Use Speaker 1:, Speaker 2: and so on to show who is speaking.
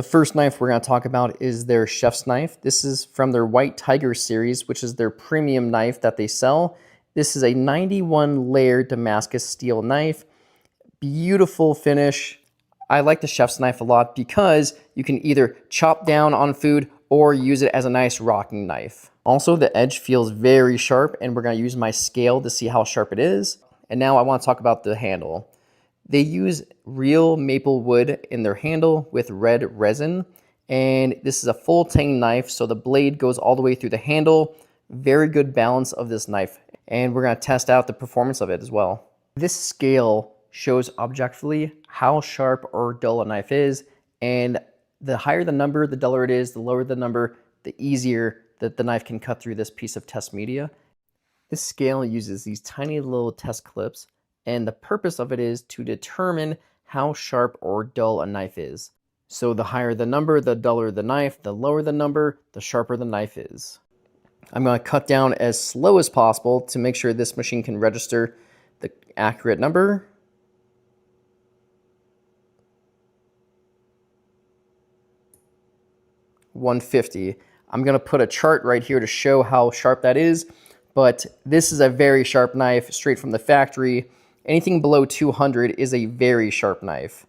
Speaker 1: The first knife we're going to talk about is their chef's knife. This is from their White Tiger series, which is their premium knife that they sell. This is a 91 layer Damascus steel knife. Beautiful finish. I like the chef's knife a lot because you can either chop down on food or use it as a nice rocking knife. Also, the edge feels very sharp, and we're going to use my scale to see how sharp it is. And now I want to talk about the handle. They use real maple wood in their handle with red resin, and this is a full tang knife, so the blade goes all the way through the handle. Very good balance of this knife, and we're going to test out the performance of it as well. This scale shows objectively how sharp or dull a knife is, and the higher the number, the duller it is. The lower the number, the easier that the knife can cut through this piece of test media. This scale uses these tiny little test clips, and the purpose of it is to determine how sharp or dull a knife is. So the higher the number, the duller the knife. The lower the number, the sharper the knife is. I'm going to cut down as slow as possible to make sure this machine can register the accurate number. $150. I'm going to put a chart right here to show how sharp that is, but this is a very sharp knife straight from the factory. Anything below 200 is a very sharp knife.